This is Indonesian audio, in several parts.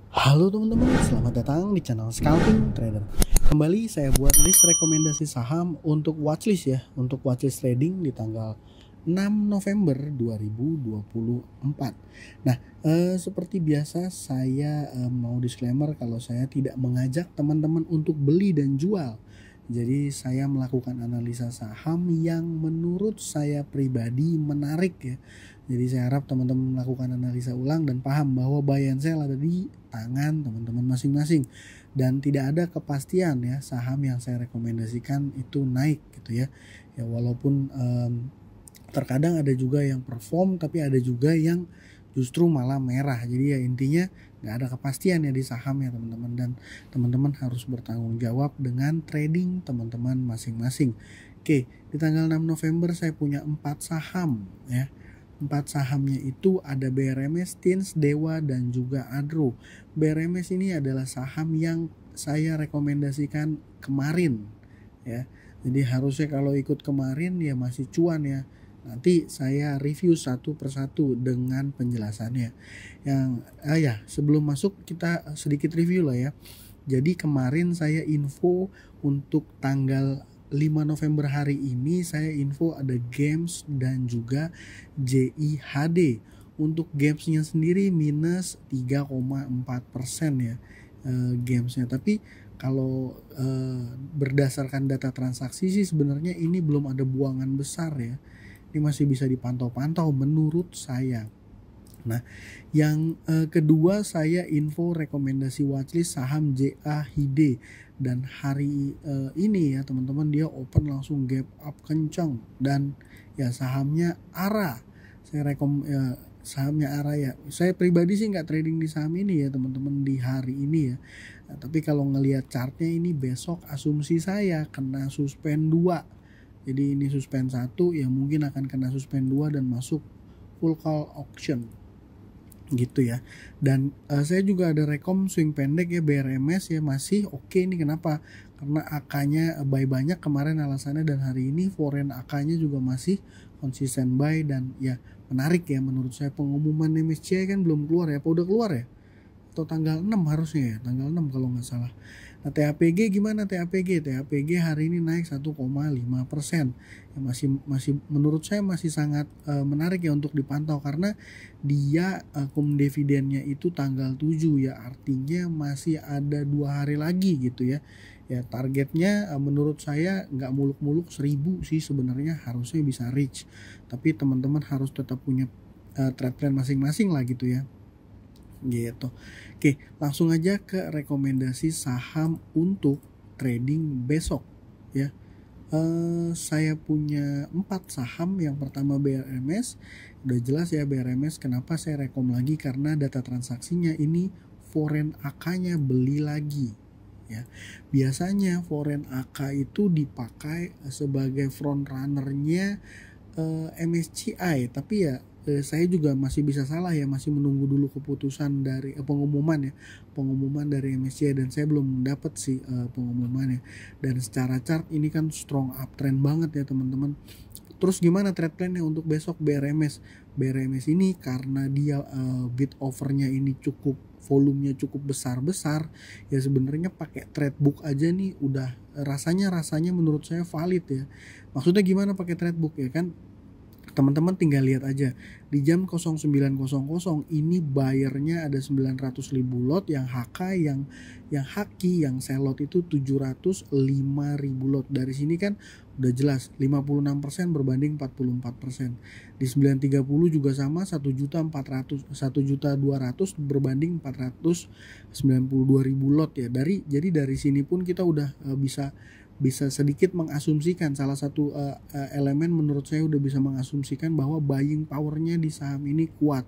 Halo teman-teman, selamat datang di channel Scalping Trader. Kembali saya buat list rekomendasi saham untuk watchlist ya, untuk watchlist trading di tanggal 6 November 2024. Nah, seperti biasa saya mau disclaimer kalau saya tidak mengajak teman-teman untuk beli dan jual. Jadi saya melakukan analisa saham yang menurut saya pribadi menarik ya. Jadi saya harap teman-teman melakukan analisa ulang dan paham bahwa buy and sell ada di tangan teman-teman masing-masing. Dan tidak ada kepastian ya saham yang saya rekomendasikan itu naik gitu ya. Ya walaupun terkadang ada juga yang perform tapi ada juga yang justru malah merah. Jadi ya intinya nggak ada kepastian ya di saham ya teman-teman, dan teman-teman harus bertanggung jawab dengan trading teman-teman masing-masing. Oke, di tanggal 6 November saya punya 4 saham ya. 4 sahamnya itu ada BRMS, Tins, Dewa, dan juga Adro. BRMS ini adalah saham yang saya rekomendasikan kemarin ya. Jadi harusnya kalau ikut kemarin ya masih cuan ya. Nanti saya review satu persatu dengan penjelasannya. Yang ya sebelum masuk kita sedikit review lah ya. Jadi kemarin saya info untuk tanggal 5 November hari ini saya info ada games dan juga JIHD. Untuk gamesnya sendiri minus 3,4% ya gamesnya. Tapi kalau berdasarkan data transaksi sih sebenarnya ini belum ada buangan besar ya. Ini masih bisa dipantau-pantau menurut saya. Nah, yang kedua saya info rekomendasi watchlist saham JAHD, dan hari ini ya teman-teman dia open langsung gap up kencang, dan ya sahamnya ARA. Saya sahamnya ARA ya. Saya pribadi sih nggak trading di saham ini ya teman-teman di hari ini ya. Nah, tapi kalau ngelihat chartnya ini besok asumsi saya kena suspend 2. Jadi ini suspend 1 ya mungkin akan kena suspend 2 dan masuk full call auction gitu ya. Dan saya juga ada rekom swing pendek ya BRMS ya, masih oke nih. Kenapa? Karena AK-nya buy banyak kemarin alasannya, dan hari ini foreign AK-nya juga masih konsisten buy, dan ya menarik ya menurut saya. Pengumuman MSCI kan belum keluar ya, apa udah keluar ya? Atau tanggal 6 harusnya ya, tanggal 6 kalau nggak salah. Nah, TAPG gimana TAPG? TAPG hari ini naik 1,5%. Ya, masih menurut saya masih sangat menarik ya untuk dipantau, karena dia dividennya itu tanggal 7 ya, artinya masih ada 2 hari lagi gitu ya. Ya targetnya menurut saya nggak muluk-muluk 1000 sih sebenarnya, harusnya bisa reach. Tapi teman-teman harus tetap punya trade plan masing-masing lah gitu ya. Gitu. Oke, langsung aja ke rekomendasi saham untuk trading besok ya. Saya punya 4 saham. Yang pertama BRMS. Udah jelas ya BRMS, kenapa saya rekom lagi, karena data transaksinya ini foreign AK-nya beli lagi ya. Biasanya foreign AK itu dipakai sebagai front runner-nya MSCI, tapi ya saya juga masih bisa salah ya, masih menunggu dulu keputusan dari pengumuman dari MSCI, dan saya belum dapat sih pengumumannya. Dan secara chart ini kan strong uptrend banget ya teman-teman. Terus gimana trade plan-nya untuk besok BRMS? BRMS ini karena dia bid overnya ini cukup, volumenya cukup besar-besar ya, sebenarnya pakai trade book aja nih udah rasanya menurut saya valid ya. Maksudnya gimana pakai trade book ya kan? Teman-teman tinggal lihat aja di jam 09.00 ini buyernya ada 900.000 lot, yang HK yang haki yang sell lot itu 705.000 lot. Dari sini kan udah jelas 56% berbanding 44%. Di 9.30 juga sama 1.200.000 berbanding 492.000 lot ya. Jadi dari sini pun kita udah bisa sedikit mengasumsikan, salah satu elemen menurut saya udah bisa mengasumsikan bahwa buying powernya di saham ini kuat,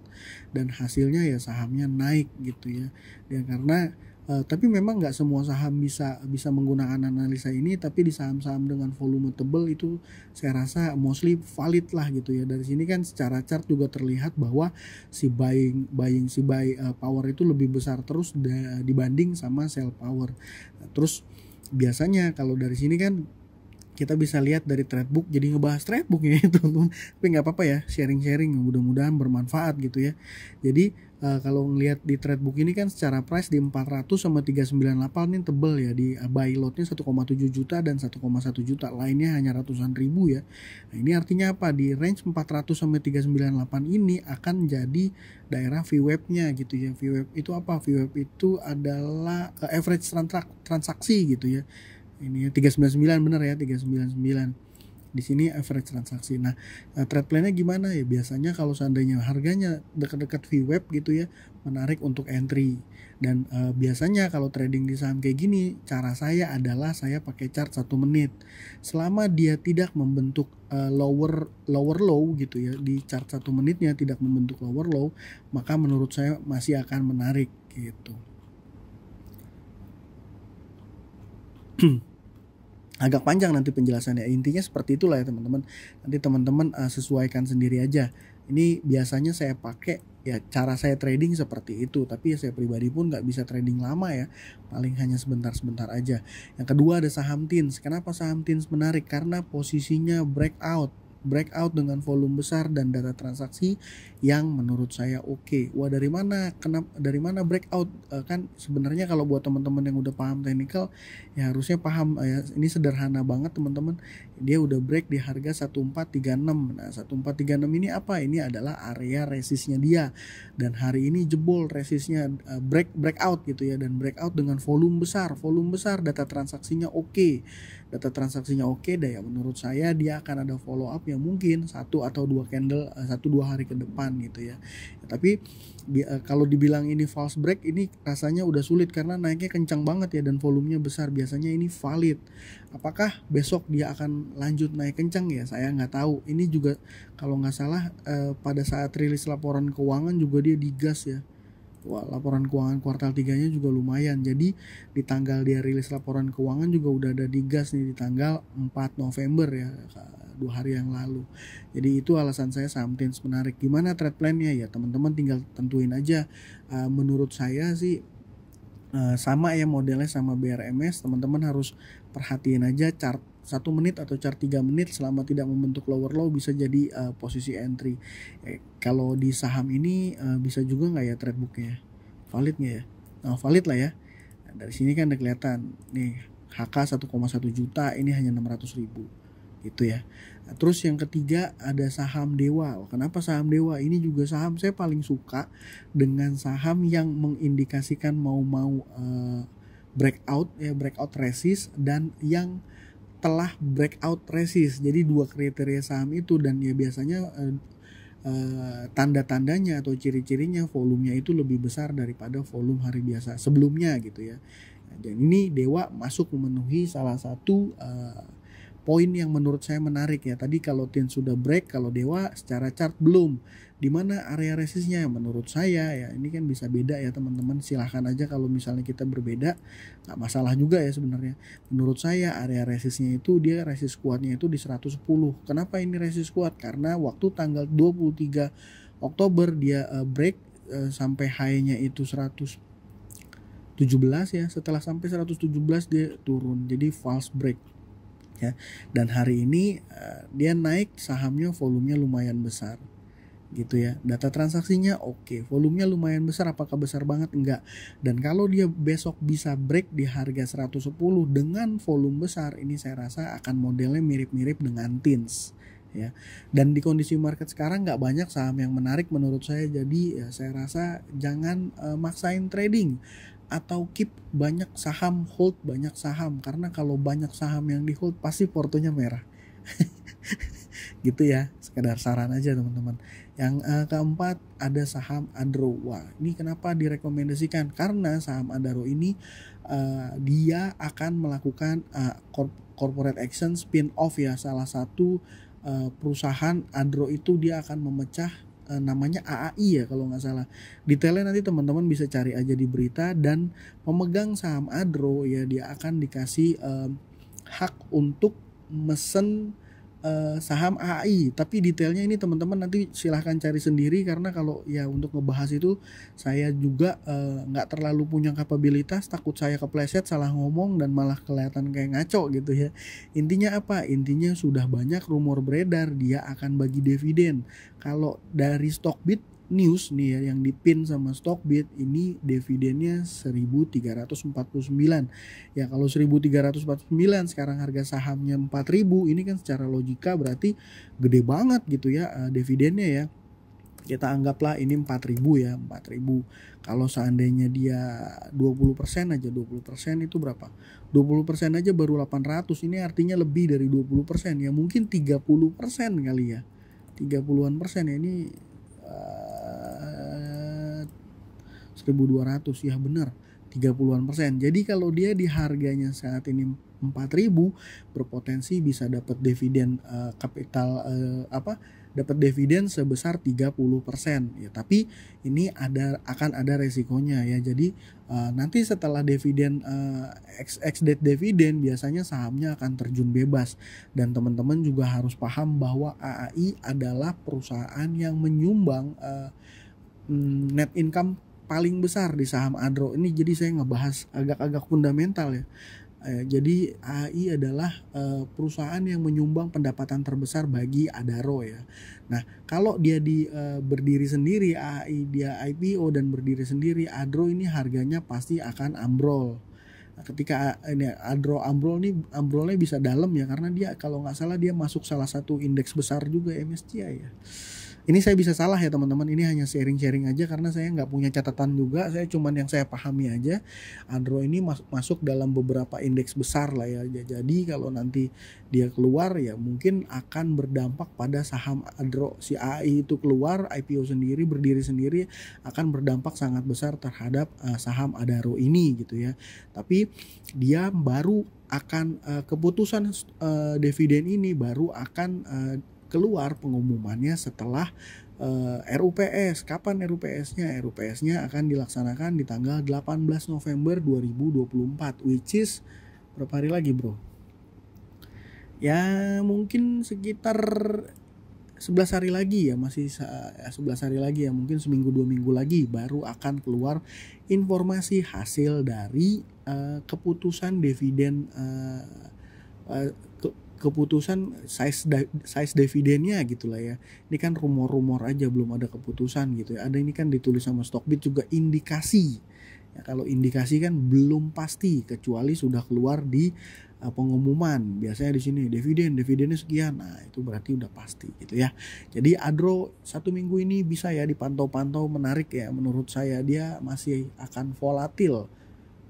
dan hasilnya ya sahamnya naik gitu ya. Ya karena tapi memang nggak semua saham bisa menggunakan analisa ini, tapi di saham-saham dengan volume tebal itu saya rasa mostly valid lah gitu ya. Dari sini kan secara chart juga terlihat bahwa si buy power itu lebih besar terus dibanding sama sell power. Terus biasanya kalau dari sini kan kita bisa lihat dari Threadbook, jadi ngebahas Threadbook ya teman-teman, tapi nggak apa-apa ya, sharing-sharing, mudah-mudahan bermanfaat gitu ya. Jadi kalau ngelihat di Threadbook ini kan secara price di 400 sama 398 ini tebel ya, di buy lotnya 1,7 juta dan 1,1 juta, lainnya hanya ratusan ribu ya. Nah ini artinya apa, di range 400 sampai 398 ini akan jadi daerah VWAP-nya gitu ya. VWAP itu apa? VWAP itu adalah average transaksi gitu ya. Ini ya 399 bener ya, 399 di sini average transaksi. Nah, trade plan-nya gimana ya? Biasanya kalau seandainya harganya dekat-dekat VWAP gitu ya, menarik untuk entry. Dan biasanya kalau trading di saham kayak gini, cara saya adalah saya pakai chart 1 menit. Selama dia tidak membentuk lower low gitu ya, di chart 1 menitnya tidak membentuk lower low, maka menurut saya masih akan menarik gitu. Agak panjang nanti penjelasannya, intinya seperti itulah ya teman-teman. Nanti teman-teman sesuaikan sendiri aja. Ini biasanya saya pakai ya, cara saya trading seperti itu, tapi ya saya pribadi pun nggak bisa trading lama ya, paling hanya sebentar-sebentar aja. Yang kedua ada saham TINS. Kenapa saham TINS menarik? Karena posisinya breakout dengan volume besar dan data transaksi yang menurut saya oke. Wah, dari mana breakout? Kan sebenarnya kalau buat teman-teman yang udah paham teknikal ya harusnya paham ya, ini sederhana banget teman-teman. Dia udah break di harga 1436. Nah, 1436 ini apa? Ini adalah area resistnya dia, dan hari ini jebol resistnya, breakout gitu ya, dan breakout dengan volume besar, data transaksinya oke. Data transaksinya oke deh ya, menurut saya dia akan ada follow up yang mungkin 1 atau 2 candle 1-2 hari ke depan gitu ya. Tapi kalau dibilang ini false break, ini rasanya udah sulit karena naiknya kencang banget ya dan volumenya besar. Biasanya ini valid. Apakah besok dia akan lanjut naik kencang ya? Saya nggak tahu. Ini juga kalau nggak salah pada saat rilis laporan keuangan juga dia digas ya. Wah, laporan keuangan kuartal 3-nya juga lumayan. Jadi di tanggal dia rilis laporan keuangan juga udah ada digas nih di tanggal 4 November ya, 2 hari yang lalu. Jadi itu alasan saya saham TINS menarik. Gimana trade plan-nya ya teman-teman tinggal tentuin aja. Menurut saya sih sama ya modelnya sama BRMS. Teman-teman harus perhatiin aja chart 1 menit atau chart 3 menit, selama tidak membentuk lower low bisa jadi posisi entry. Kalau di saham ini bisa juga nggak ya Threadbook-nya? Valid nggak ya? Nah, valid lah ya. Nah, dari sini kan udah kelihatan nih HK 1,1 juta, ini hanya 600.000 gitu ya. Nah, terus yang ketiga ada saham Dewa. Kenapa saham Dewa? Ini juga saham saya paling suka dengan saham yang mengindikasikan mau breakout ya, breakout resist, dan yang telah breakout resist. Jadi 2 kriteria saham itu, dan ya biasanya tanda-tandanya atau ciri-cirinya volumenya itu lebih besar daripada volume hari biasa sebelumnya gitu ya. Dan ini Dewa masuk memenuhi salah satu poin yang menurut saya menarik ya. Tadi kalau TINS sudah break, kalau Dewa secara chart belum. Di mana area resistnya? Menurut saya ya ini kan bisa beda ya teman-teman. Silahkan aja kalau misalnya kita berbeda, nggak masalah juga ya sebenarnya. Menurut saya area resistnya itu, dia resist kuatnya itu di 110. Kenapa ini resist kuat? Karena waktu tanggal 23 Oktober dia break sampai high-nya itu 117 ya. Setelah sampai 117 dia turun. Jadi false break. Ya, dan hari ini dia naik, sahamnya volumenya lumayan besar gitu ya. Data transaksinya oke, volumenya lumayan besar. Apakah besar banget? Enggak. Dan kalau dia besok bisa break di harga 110 dengan volume besar, ini saya rasa akan modelnya mirip-mirip dengan TINS ya. Dan di kondisi market sekarang nggak banyak saham yang menarik menurut saya. Jadi ya saya rasa jangan maksain trading, atau keep banyak saham, hold banyak saham, karena kalau banyak saham yang di hold pasti portonya merah. Gitu ya, sekedar saran aja teman-teman. Yang keempat ada saham Adaro. Wah, ini kenapa direkomendasikan? Karena saham Adaro ini dia akan melakukan corporate action spin off ya. Salah satu perusahaan Adaro itu dia akan memecah, namanya AAI ya kalau nggak salah. Detailnya nanti teman-teman bisa cari aja di berita. Dan pemegang saham Adaro ya dia akan dikasih hak untuk mesen saham AAI, tapi detailnya ini teman-teman nanti silahkan cari sendiri, karena kalau ya untuk ngebahas itu saya juga nggak terlalu punya kapabilitas, takut saya kepleset salah ngomong dan malah kelihatan kayak ngaco gitu ya. Intinya apa? Intinya sudah banyak rumor beredar dia akan bagi dividen. Kalau dari Stockbit News nih ya, yang dipin sama Stockbit ini dividennya 1349. Ya kalau 1349 sekarang harga sahamnya 4000, ini kan secara logika berarti gede banget gitu ya dividennya ya. Kita anggaplah ini 4000 ya, 4000. Kalau seandainya dia 20% aja, 20% itu berapa? 20% aja baru 800. Ini artinya lebih dari 20%, ya mungkin 30% kali ya. 30-an persen ya, ini 1200 ya, benar 30-an persen. Jadi kalau dia di harganya saat ini 4000, berpotensi bisa dapat dividen dapat dividen sebesar 30% ya. Tapi ini akan ada resikonya ya. Jadi nanti setelah dividen ex-date dividen biasanya sahamnya akan terjun bebas, dan teman-teman juga harus paham bahwa AAI adalah perusahaan yang menyumbang net income paling besar di saham Adro ini. Jadi saya ngebahas agak-agak fundamental ya. Jadi AAI adalah perusahaan yang menyumbang pendapatan terbesar bagi Adaro ya. Nah kalau dia berdiri sendiri, AAI dia IPO dan berdiri sendiri, Adro ini harganya pasti akan ambrol. Nah, ketika ini Adro ambrolnya bisa dalam ya, karena dia kalau nggak salah dia masuk salah satu indeks besar juga MSCI ya. Ini saya bisa salah ya teman-teman, ini hanya sharing-sharing aja karena saya nggak punya catatan juga, saya cuman yang saya pahami aja. Adro ini masuk dalam beberapa indeks besar lah ya. Jadi kalau nanti dia keluar ya mungkin akan berdampak pada saham Adro. Si AAI itu keluar, IPO sendiri, berdiri sendiri, akan berdampak sangat besar terhadap saham Adaro ini gitu ya. Tapi dia baru akan keputusan dividen ini baru akan keluar pengumumannya setelah RUPS. Kapan RUPS-nya? RUPS-nya akan dilaksanakan di tanggal 18 November 2024, which is berapa hari lagi bro? Ya mungkin sekitar 11 hari lagi ya, masih 11 hari lagi ya, mungkin seminggu 2 minggu lagi baru akan keluar informasi hasil dari keputusan dividen, keputusan size dividennya gitulah ya. Ini kan rumor-rumor aja, belum ada keputusan gitu ya. Ada ini kan ditulis sama Stockbit juga indikasi. Ya, kalau indikasi kan belum pasti kecuali sudah keluar di pengumuman. Biasanya di sini dividennya sekian. Nah, itu berarti udah pasti gitu ya. Jadi Adro 1 minggu ini bisa ya dipantau-pantau, menarik ya menurut saya. Dia masih akan volatil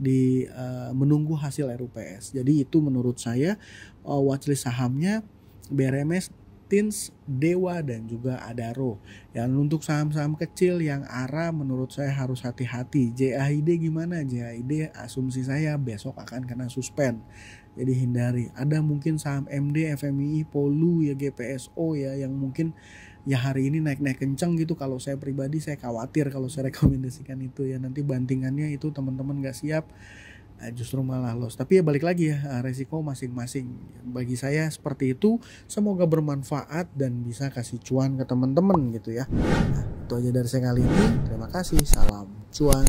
di menunggu hasil RUPS. Jadi itu menurut saya watchlist sahamnya BRMS, Tins, Dewa dan juga Adaro. Yang untuk saham-saham kecil yang ARA menurut saya harus hati-hati. JAID gimana? JAID asumsi saya besok akan kena suspend. Jadi hindari. Ada mungkin saham MD, FMI, Polu ya, GPSO ya, yang mungkin ya hari ini naik-naik kenceng gitu. Kalau saya pribadi saya khawatir kalau saya rekomendasikan itu ya, nanti bantingannya itu teman-teman gak siap, justru malah loss. Tapi ya balik lagi ya, resiko masing-masing. Bagi saya seperti itu. Semoga bermanfaat dan bisa kasih cuan ke teman-teman gitu ya. Nah, itu aja dari saya kali ini. Terima kasih. Salam cuan.